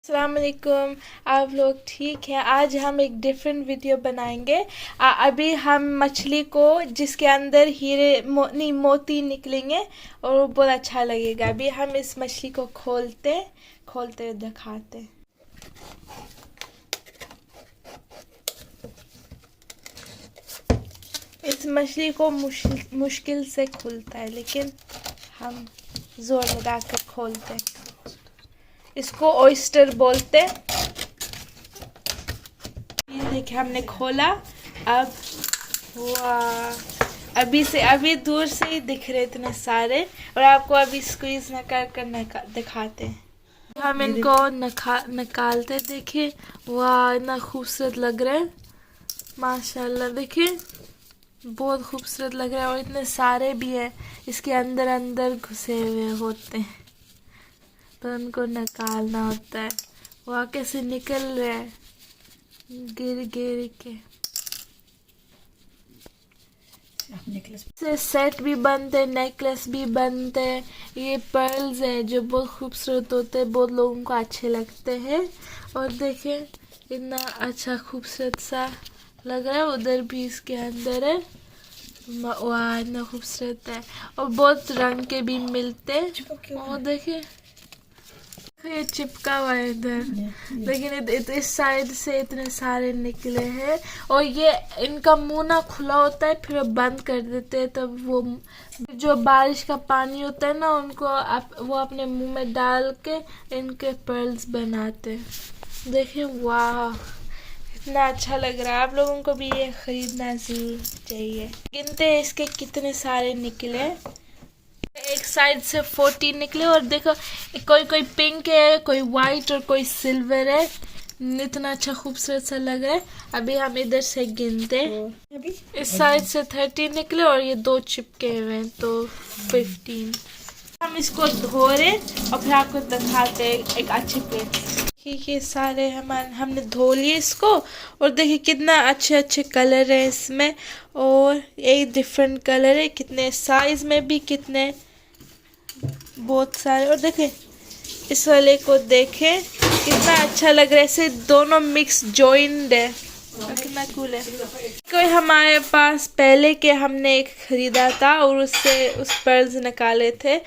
अस्सलाम वालेकुम। आप लोग ठीक हैं? आज हम एक डिफरेंट वीडियो बनाएंगे। अभी हम मछली को जिसके अंदर हीरे नहीं मोती निकलेंगे और वो बहुत अच्छा लगेगा। अभी हम इस मछली को खोलते हुए दिखाते हैं। इस मछली को मुश्किल से खुलता है, लेकिन हम जोर लगाकर खोलते हैं। इसको ऑयस्टर बोलते हैं। ये देखिए, हमने खोला। अब वाह, अभी दूर से ही दिख रहे इतने सारे, और आपको अभी स्क्वीज न कर दिखाते हैं। हम इनको निकालते। देखिए, वाह, इतना खूबसूरत लग रहा है। माशाल्लाह, देखिए बहुत खूबसूरत लग रहा है, और इतने सारे भी हैं। इसके अंदर अंदर घुसे हुए होते हैं, तो उनको निकालना होता है। वहाँ कैसे निकल रहे हैं गिर गिर के। से सेट भी बनते, नेकलेस भी बनते। ये पर्ल्स है जो बहुत खूबसूरत होते हैं, बहुत लोगों को अच्छे लगते हैं। और देखें, इतना अच्छा खूबसूरत सा लग रहा है। उधर भी इसके अंदर है। वाह, इतना खूबसूरत है। और बहुत रंग के भी मिलते। और देखिए, ये चिपका हुआ है इधर, लेकिन इस साइड से इतने सारे निकले हैं। और ये इनका मुंह ना खुला होता है, फिर बंद कर देते हैं, तब वो जो बारिश का पानी होता है ना, उनको वो अपने मुंह में डाल के इनके पर्ल्स बनाते हैं। देखिए, वाह, इतना अच्छा लग रहा है। आप लोगों को भी ये खरीदना जरूर चाहिए। गिनते हैं इसके कितने सारे निकले। एक साइड से 14 निकले, और देखो कोई पिंक है, कोई वाइट और कोई सिल्वर है। इतना अच्छा खूबसूरत सा लग रहा है। अभी हम इधर से गिनते। इस साइड से 13 निकले, और ये 2 चिपके हुए हैं, तो 15। हम इसको धो रहे और फिर आपको दिखाते एक अच्छे प्लेट। ये सारे हमने धो लिए इसको, और देखिए कितना अच्छे अच्छे कलर है इसमें, और एक डिफरेंट कलर है। कितने साइज में भी कितने बहुत सारे। और देखें, इस वाले को देखें, कितना अच्छा लग रहा है। ऐसे दोनों मिक्स जॉइंड है, कितना कूल है। कोई हमारे पास पहले के हमने एक खरीदा था, और उससे उस पर्ल्स निकाले थे,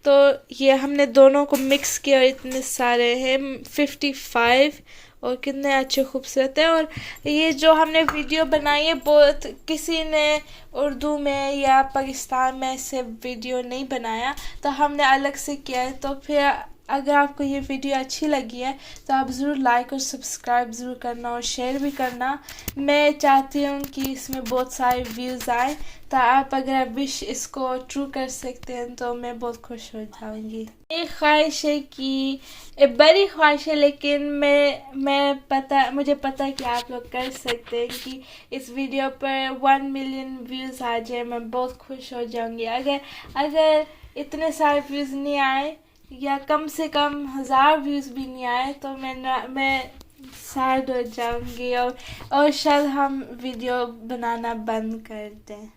तो ये हमने दोनों को मिक्स किया, और इतने सारे हैं 55, और कितने अच्छे खूबसूरत है। और ये जो हमने वीडियो बनाई है, बहुत किसी ने उर्दू में या पाकिस्तान में से वीडियो नहीं बनाया, तो हमने अलग से किया है। तो फिर अगर आपको ये वीडियो अच्छी लगी है, तो आप ज़रूर लाइक और सब्सक्राइब ज़रूर करना, और शेयर भी करना। मैं चाहती हूँ कि इसमें बहुत सारे व्यूज़ आए, तो आप अगर विश इसको ट्रू कर सकते हैं, तो मैं बहुत खुश हो जाऊँगी। एक ख्वाहिश है कि एक बड़ी ख्वाहिश है, लेकिन मुझे पता है कि आप लोग कर सकते हैं कि इस वीडियो पर 1 मिलियन व्यूज़ आ जाए। मैं बहुत खुश हो जाऊँगी। अगर इतने सारे व्यूज़ नहीं आए, या कम से कम 1000 व्यूज़ भी नहीं आए, तो मैं सैड हो जाऊंगी, और शायद हम वीडियो बनाना बंद कर दें।